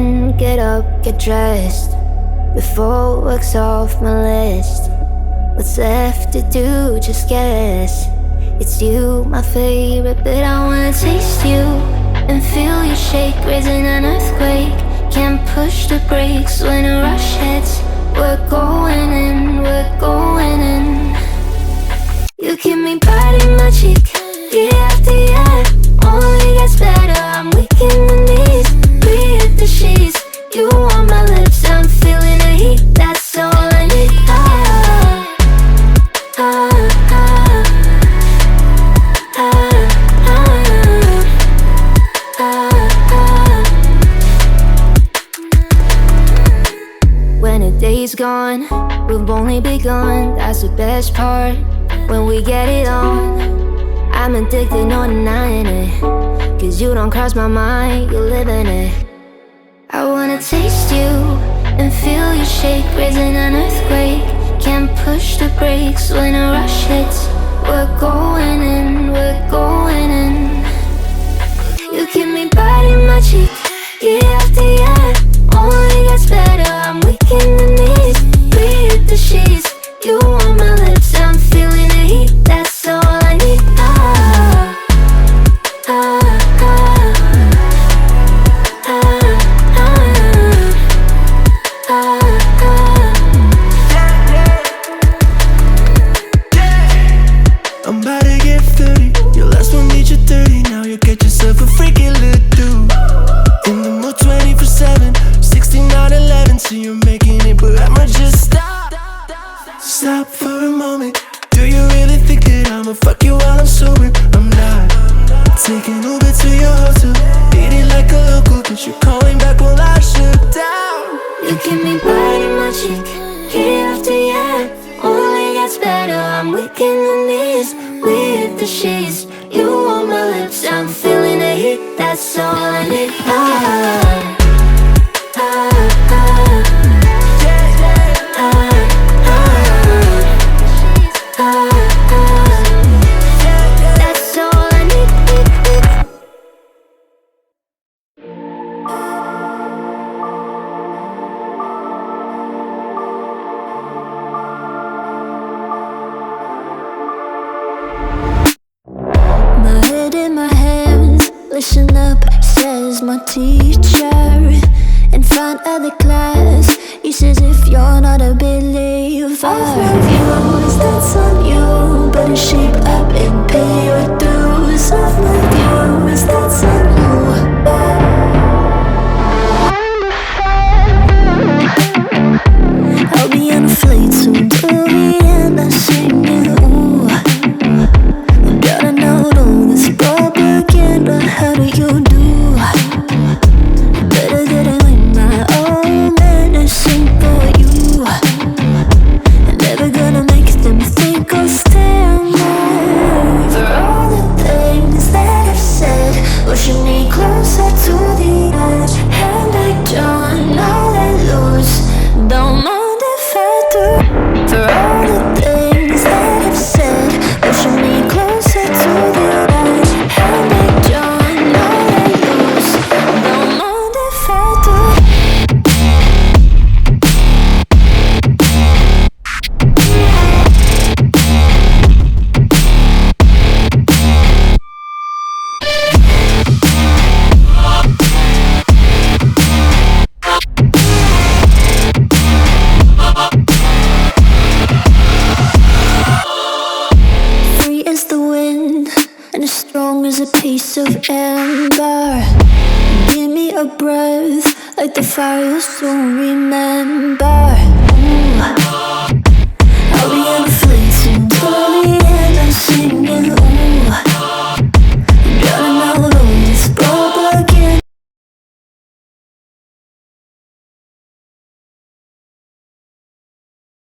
in, get up, get dressed. Before work's off my list. What's left to do, just guess. It's you, my favorite, but I wanna taste you and feel you shake, raising an earthquake. Can't push the brakes when a rush hits. We're going in, we're going in. You keep me biting my cheek, year after year. Only gets better, I'm weak in the knees. We hit the sheets, you on my lips, I'm feeling the heat. That's all I need. When the day's gone, we've only begun. That's the best part, when we get it on. I'm addicted, no denying it. Cause you don't cross my mind, you live in it. I wanna taste you and feel you shake, raising an earthquake. Can't push the brakes when a rush hits. We're going in, we're going in. You keep me biting my cheek, year after year. Only gets better, I'm weak in the knees. We hit the sheets, you on my lips, I'm feeling the heat. That's all I need. I'm about to get 30. Your last one made you 30. Now you get yourself a freaky little dude. In the mood 24/7, 16 out 11. So you're making it, but I'ma just stop. Stop for a moment. Do you really think that I'ma fuck you while I'm sober? I'm not. Taking Uber to your hotel, eating like a local, but you're calling back while I shut down. You keep me biting my cheek, year after year. Only gets better, I'm weak in the knees. We hit the sheets, you on my lips, I'm feeling the heat. That's all I need. That's all I need. My head in my hands, listen up, says my teacher. In front of the class, he says if you're not a believer, I've reviews, that's on you. Better shape up and pay your dues. I've reviews, that's on you. I'll be on a flight soon to Vienna singing, ooh. Gotta know all this propaganda, how do you do? Better get it with my own medicine for you. Never gonna make them think I'll stand there. For all the things that I've said, pushing me closer to the edge. And I don't know let loose, don't mind if I do. For all the things that I've said, pushing me closer to the edge. And I don't know let loose, don't mind if I do. Free as the wind and as strong as a piece of amber. Give me a breath like the fire you'll soon remember. Ooh. I'll be in the